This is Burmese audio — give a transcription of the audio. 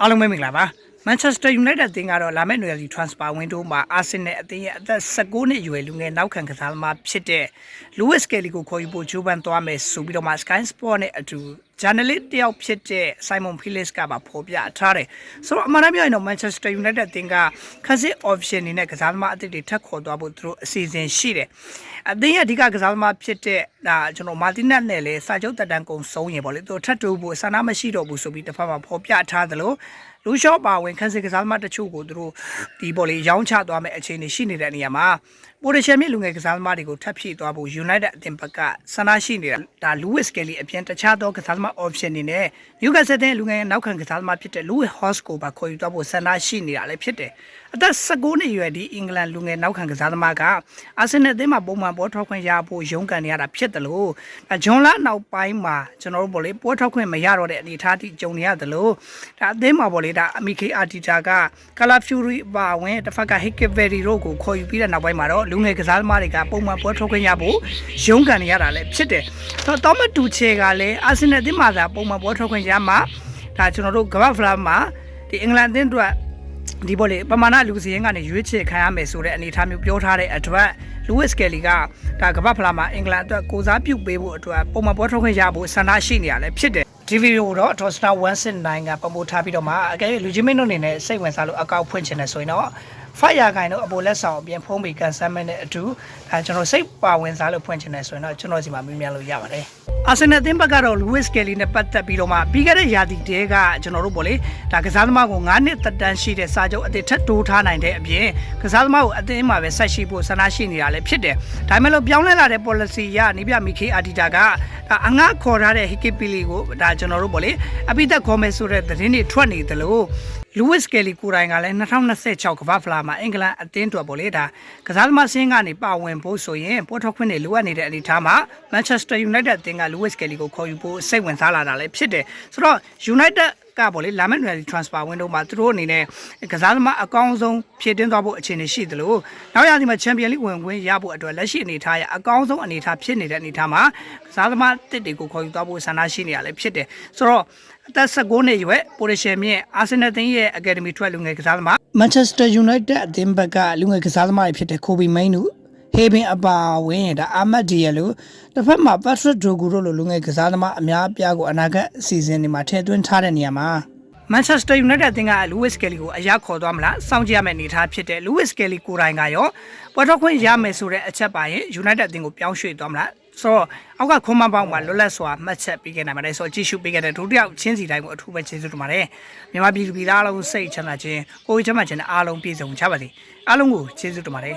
အားလုံးပဲမင်္ဂလာပါ Manchester United အသင်းကတော့လာမယ့်နွေရာသီ transfer window မှာ Arsenal အသင်းရဲ့အသက်16နှစ်အရွယ်လူငယ်နောက်ခံကစားသမားဖြစ်တဲ့ Lewis Kelly ကိုခေါ်ယူဖို့ကြိုးပမ်းသွားမယ်ဆိုပြီးတော့မှ Sky Sport နဲ့အတူ journalist တယောက်ဖြစ်တဲ့ Simon Felix ကပါဖော်ပြထားတယ်ဆိုတော့အမှန်တမ်းပြောရင်တော့ Manchester United အသင်းကခက်စစ် option အနေနဲ့ကစားသမားအသစ်တွေထပ်ခေါ်သွားဖို့သူတို့အစီအစဉ်ရှိတယ်အသင်းရဲ့အဓိကကစားသမားဖြစ်တဲ့ဒါကျွန်တော် Martinez နဲ့လည်းစာချုပ်တက်တန်းကုန်ဆုံးရင်ပေါ့လေသူထပ်တိုးဖို့ဆန္ဒမရှိတော့ဘူးဆိုပြီးတစ်ဖက်မှာဖော်ပြထားသလိုလူရှော့ပါဝင်ခန်းစစ်ကစားသမားတချို့ကိုသူတို့ဒီပေါ်လေးရောင်းချသွားမယ့်အခြေအနေရှိနေတဲ့နေရာမှာပိုရရှယ်မြစ်လူငယ်ကစားသမားတွေကိုထပ်ဖြည့်သွားဖို့ United အသင်းဘက်ကဆန္ဒရှိနေတာဒါ Lewis Kelly အပြင်တခြားသောကစားသမား option တွေနဲ့ Newcastle အသင်းလူငယ်နောက်ခံကစားသမားဖြစ်တဲ့ Lewis Hawes ကိုပါခေါ်ယူသွားဖို့ဆန္ဒရှိနေတာလည်းဖြစ်တယ်အသက်16နှစ်အရွယ်ဒီအင်္ဂလန်လူငယ်နောက်ခံကစားသမားကအာဆင်နယ်အသင်းမှာပုံမှန်ပေါ်ထွက်ခွင့်ရဖို့ရုန်းကန်နေရတာဖြစ်တယ်လို့ဂျွန်လာနောက်ပိုင်းမှာကျွန်တော်တို့ပေါ့လေပေါ်ထွက်ခွင့်မရတော့တဲ့အနေအထားတိကြုံနေရတယ်လို့ဒါအသင်းမှာပေါ့လေဒါအမီခေအာတီတာကကာလာဖြူရီပါဝင်တစ်ဖက်ကဟစ်ကဗယ်ရီတို့ကိုခေါ်ယူပြီးတဲ့နောက်ပိုင်းမှာတော့လူငယ်ကစားသမားတွေကပုံမှန်ပေါ်ထွက်ခွင့်ရဖို့ရုန်းကန်နေရတာလည်းဖြစ်တယ်တော့တောမတူချေကလည်းအာဆင်နယ်အသင်းမှာသာပုံမှန်ပေါ်ထွက်ခွင့်ရမှာဒါကျွန်တော်တို့ကမ္ဘာဖလားမှာဒီအင်္ဂလန်အသင်းတို့ဒီပေါ်လေပမာဏလူစရင်ကနေရွေးချယ်ခံရမယ်ဆိုတဲ့အနေအထားမျိုးပြောထားတဲ့အတွက် Lewis Kelly ကဒါကမ္ဘာဖလားမှာအင်္ဂလန်အတွက်ကိုစားပြုပေးဖို့အတွက်ပုံမှန်ပေါ်ထွက်ခွင့်ရဖို့ဆန္ဒရှိနေရလဲဖြစ်တယ်ဒီဗီဒီယိုတော့ Tostar 169ကပုံပို့ထားပြီးတော့မှအကယ်၍လူချင်းမင်းတို့အနေနဲ့စိတ်ဝင်စားလို့အကောက်ဖွင့်ချင်တယ်ဆိုရင်တော့500ခိုင်တော့အပေါ်လက်ဆောင်အပြင်ဖုံးပြီးကန်ဆယ်မင်းနဲ့အတူဒါကျွန်တော်စိတ်ပါဝင်စားလို့ဖွင့်ချင်တယ်ဆိုရင်တော့ကျွန်တော်စီမှာမြင်မြန်လို့ရပါတယ်အာဆင်နယ်အသင်းဘက်ကတော့ Lewis Kelly နဲ့ပတ်သက်ပြီးတော့မှပြီးခဲ့တဲ့ရာသီတည်းကကျွန်တော်တို့ပေါ့လေဒါကစားသမားကို9နှစ်သက်တမ်းရှိတဲ့စာချုပ်အသစ်ထပ်တိုးထားနိုင်တဲ့အပြင်ကစားသမားကိုအသင်းမှာပဲဆက်ရှိဖို့ဆန္ဒရှိနေတာလည်းဖြစ်တယ်ဒါပေမဲ့လို့ပြောင်းလဲလာတဲ့ policy ရနေပြမီခေအာဒီတာကအငှခေါ်ထားတဲ့ Hikipili ကိုဒါကျွန်တော်တို့ပေါ့လေအပိသက်ခေါ်မယ်ဆိုတဲ့သတင်းတွေထွက်နေတယ်လို့Lewis Kelly ကိုယ်တိုင်ကလည်း2026ကမ္ဘာဖလားမှာအင်္ဂလန်အသင်းတော်ပေါ့လေဒါကစားသမားစင်းကနေပါဝင်ဖို့ဆိုရင်ပေါ်ထွက်ခွင့်တွေလိုအပ်နေတဲ့အနေအထားမှာ Manchester United အသင်းက Lewis Kelly ကိုခေါ်ယူဖို့စိတ်ဝင်စားလာတာလည်းဖြစ်တယ်ဆိုတော့ United ကပေါ့လေလာမယ့်နွေ transfer window မှာသူတို့အနေနဲ့ကစားသမားအကောင်းဆုံးဖြည့်တင်းသွားဖို့အခြေအနေရှိသလိုနောက်ရာသီမှာ Champions League ဝင်ခွင့်ရဖို့အတွက်လက်ရှိအနေအထားရအကောင်းဆုံးအနေအထားဖြစ်နေတဲ့အနေအထားမှာကစားသမားတစ်တွေကိုခေါ်ယူသွားဖို့ဆန္ဒရှိနေရလည်းဖြစ်တယ်ဆိုတော့အသက်16နှစ်ရွယ်ပိုရရှယ်မြင့်အာဆင်နယ်အသင်းရဲ့ Academy ထွက်လူငယ်ကစားသမား Manchester United အသင်းဘက်ကလူငယ်ကစားသမားတွေဖြစ်တဲ့ Kobe Mainoo ဟေဘင်အပါဝင်ဒါအာမတ်ဒီယလိုတစ်ဖက်မှာ Patrick Dorgu တို့လိုလူငယ်ကစားသမားအများအပြားကိုအနာဂတ်အစီအစဉ်တွေမှာထည့်သွင်းထားတဲ့နေရာမှာ Manchester United အသင်းက Lewis Kelly ကိုအရခေါ်သွားမလားစောင့်ကြည့်ရမယ့်အနေအထားဖြစ်တဲ့ Lewis Kelly ကိုယ်တိုင်ကရောပေါ်ထွက်ခွင့်ရမယ်ဆိုတဲ့အချက်ပါရင် United အသင်းကိုပြောင်းရွှေ့သွားမလားဆိုတော့အောက်ကခွန်မပေါင်းမှာလွတ်လပ်စွာမှတ်ချက်ပေးခဲ့နိုင်ပါတယ်ဆိုတော့ကြည့်ရှုပေးခဲ့တဲ့ဒုတိယချင်းစီတိုင်းကိုအထူးပဲကျေးဇူးတင်ပါတယ်မြန်မာပြည်သူပြည်သားအားလုံးစိတ်ချမ်းသာခြင်းကိုယ်ချမ်းသာခြင်းနဲ့အားလုံးပြည့်စုံကြပါစေအားလုံးကိုကျေးဇူးတင်ပါတယ်